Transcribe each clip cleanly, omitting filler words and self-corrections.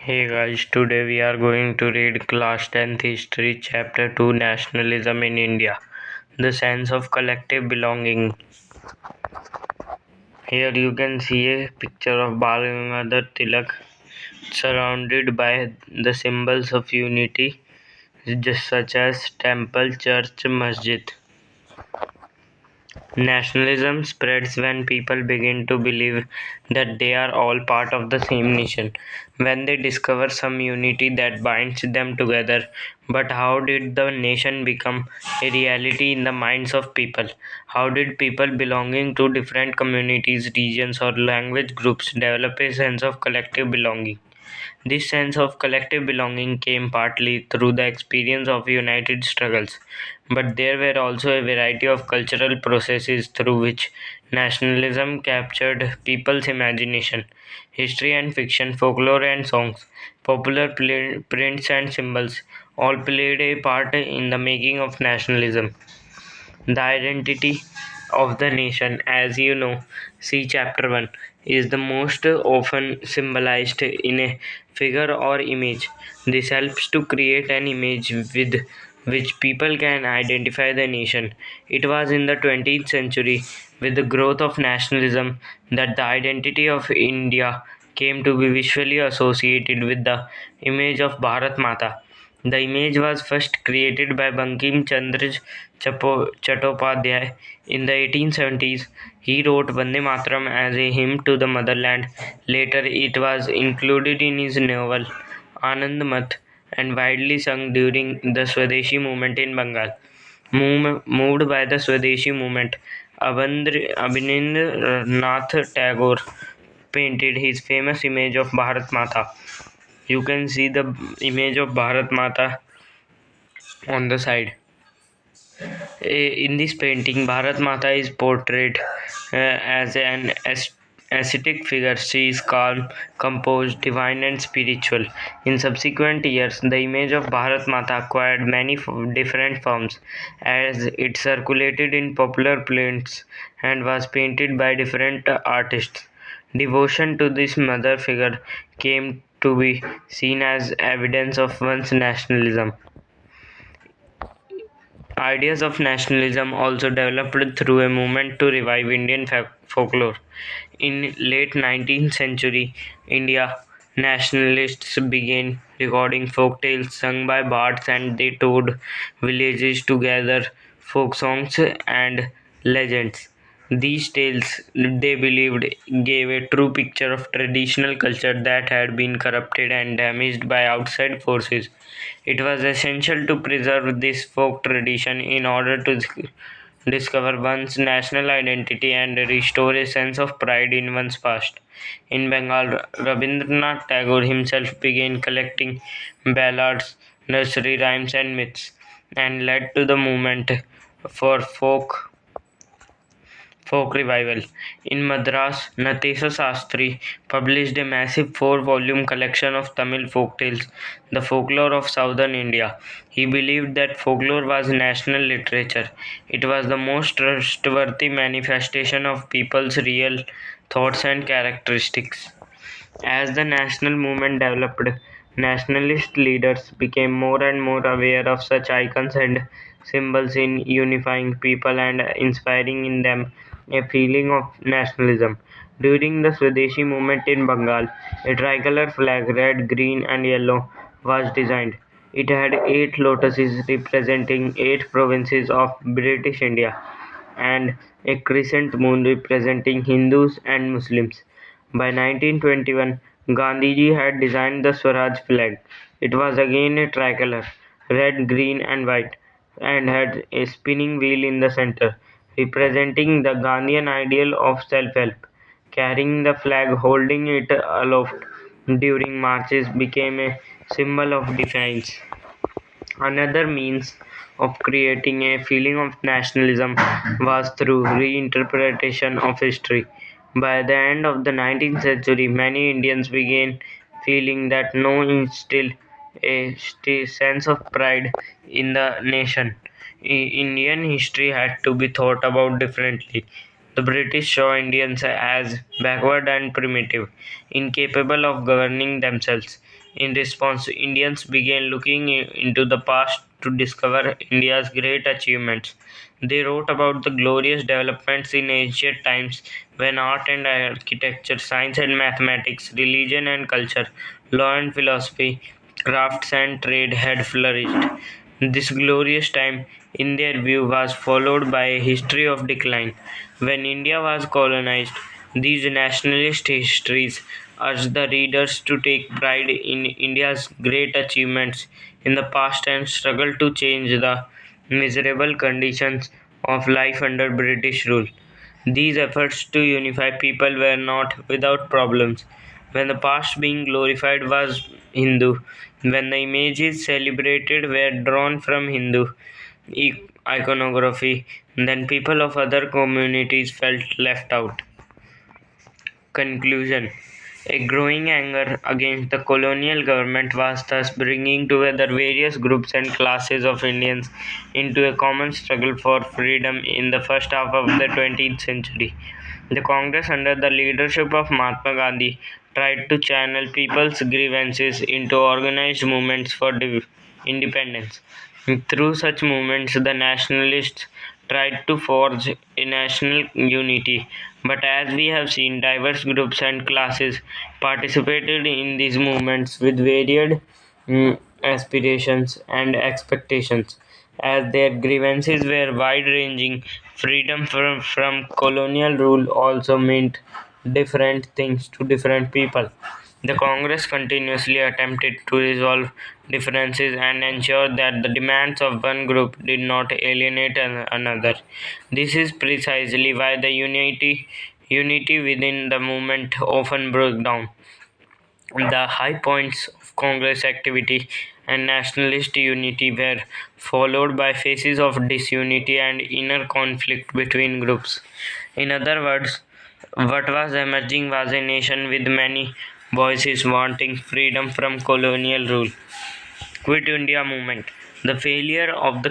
Hey guys, today we are going to read Class 10th History, Chapter 2 Nationalism in India, the sense of collective belonging. Here you can see a picture of Bal Gangadhar Tilak surrounded by the symbols of unity, just such as temple, church, masjid. Nationalism spreads when people begin to believe that they are all part of the same nation, when they discover some unity that binds them together. But how did the nation become a reality in the minds of people? How did people belonging to different communities, regions, or language groups develop a sense of collective belonging? This sense of collective belonging came partly through the experience of united struggles, but there were also a variety of cultural processes through which nationalism captured people's imagination. History and fiction, folklore and songs, popular prints and symbols all played a part in the making of nationalism. The identity of the nation, as you know, see chapter 1, is the most often symbolized in a figure or image. This helps to create an image with which people can identify the nation. It was in the 20th century, with the growth of nationalism, that the identity of India came to be visually associated with the image of Bharat Mata. The image was first created by Bankim Chandra Chattopadhyay in the 1870s. He wrote Vande Mataram as a hymn to the motherland. Later, it was included in his novel Anand Math and widely sung during the Swadeshi movement in Bengal. Moved by the Swadeshi movement, Abhinendranath Nath Tagore painted his famous image of Bharat Mata. You can see the image of Bharat Mata on the side. In this painting, Bharat Mata is portrayed as an ascetic figure. She is calm, composed, divine, and spiritual. In subsequent years, the image of Bharat Mata acquired many different forms as it circulated in popular prints and was painted by different artists. Devotion to this mother figure came to be seen as evidence of one's nationalism. Ideas of nationalism also developed through a movement to revive Indian folklore. In late 19th century India, nationalists began recording folk tales sung by bards and they toured villages to gather folk songs and legends. These tales, they believed, gave a true picture of traditional culture that had been corrupted and damaged by outside forces. It was essential to preserve this folk tradition in order to discover one's national identity and restore a sense of pride in one's past. In Bengal, Rabindranath Tagore himself began collecting ballads, nursery rhymes, and myths, and led to the movement for folk revival. In Madras, Natesa Sastri published a massive four-volume collection of Tamil folk tales, the folklore of southern India. He believed that folklore was national literature. It was the most trustworthy manifestation of people's real thoughts and characteristics. As the national movement developed, nationalist leaders became more and more aware of such icons and symbols in unifying people and inspiring in them a feeling of nationalism. During the Swadeshi movement in Bengal, a tricolor flag, red, green, and yellow, was designed. It had 8 lotuses representing 8 provinces of British India and a crescent moon representing Hindus and Muslims. By 1921, Gandhiji had designed the Swaraj flag. It was again a tricolor, red, green, and white, and had a spinning wheel in the center, representing the Gandhian ideal of self help. Carrying the flag, holding it aloft during marches became a symbol of defiance. Another means of creating a feeling of nationalism was through reinterpretation of history. By the end of the 19th century, many Indians began feeling that no instill a sense of pride in the nation. Indian history had to be thought about differently. The British saw Indians as backward and primitive, incapable of governing themselves. In response, Indians began looking into the past to discover India's great achievements. They wrote about the glorious developments in ancient times when art and architecture, science and mathematics, religion and culture, law and philosophy, crafts and trade had flourished. This glorious time, in their view, was followed by a history of decline. When India was colonized, these nationalist histories urged the readers to take pride in India's great achievements in the past and struggle to change the miserable conditions of life under British rule. These efforts to unify people were not without problems. When the past being glorified was Hindu, when the images celebrated were drawn from Hindu iconography, then people of other communities felt left out. Conclusion. A growing anger against the colonial government was thus bringing together various groups and classes of Indians into a common struggle for freedom in the first half of the 20th century. The Congress, under the leadership of Mahatma Gandhi, tried to channel people's grievances into organized movements for independence. Through such movements, the nationalists tried to forge a national unity, but as we have seen, diverse groups and classes participated in these movements with varied aspirations and expectations. As their grievances were wide ranging, freedom from colonial rule also meant different things to different people. The Congress continuously attempted to resolve differences and ensure that the demands of one group did not alienate another. This is precisely why the unity within the movement often broke down. The high points of Congress activity and nationalist unity were followed by phases of disunity and inner conflict between groups. In other words, what was emerging was a nation with many voices wanting freedom from colonial rule. Quit India movement, the failure of the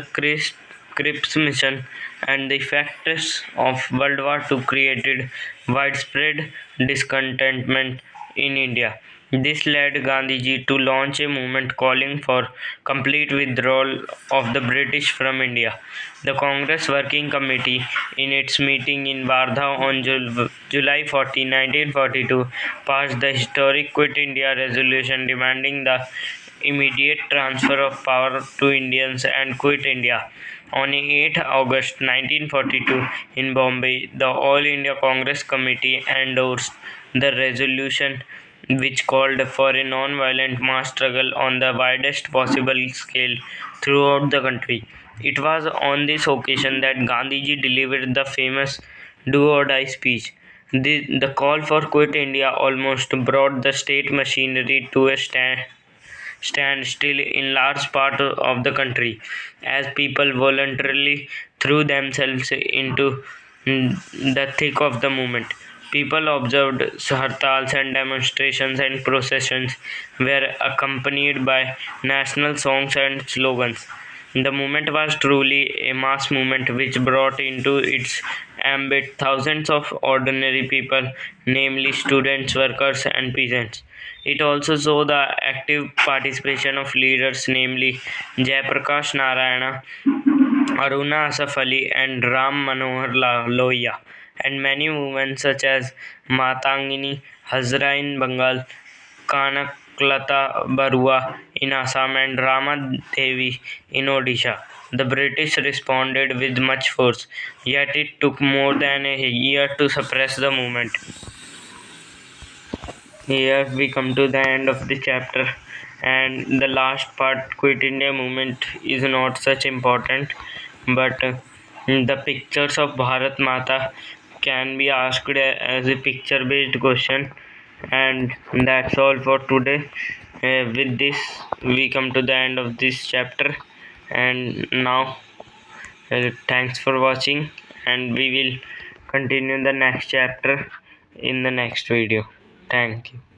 Cripps mission, and the effects of World War II created widespread discontentment in India. This led Gandhiji to launch a movement calling for complete withdrawal of the British from India. The Congress Working Committee, in its meeting in Wardha on July 14, 1942, passed the historic Quit India resolution demanding the immediate transfer of power to Indians and quit India. On 8 August 1942 in Bombay, the All India Congress Committee endorsed the resolution which called for a non-violent mass struggle on the widest possible scale throughout the country. It was on this occasion that Gandhiji delivered the famous Do or Die speech. The call for Quit India almost brought the state machinery to a stand still in large part of the country as people voluntarily threw themselves into the thick of the movement. People observed hartals and demonstrations and processions were accompanied by national songs and slogans. The movement was truly a mass movement which brought into its ambit thousands of ordinary people, namely students, workers, and peasants. It also saw the active participation of leaders, namely Jayaprakash Narayana, Aruna Asaf Ali, and Ram Manohar Lohia, and many movements such as Matangini Hazra in Bengal, Kanaklata Barua in Assam, and Rama Devi in Odisha. The British responded with much force, yet it took more than a year to suppress the movement. Here we come to the end of the chapter, and the last part, Quit India movement, is not such important, but the pictures of Bharat Mata can be asked as a picture based question, and that's all for today. With this, we come to the end of this chapter, and now thanks for watching, and we will continue the next chapter in the next video. Thank you.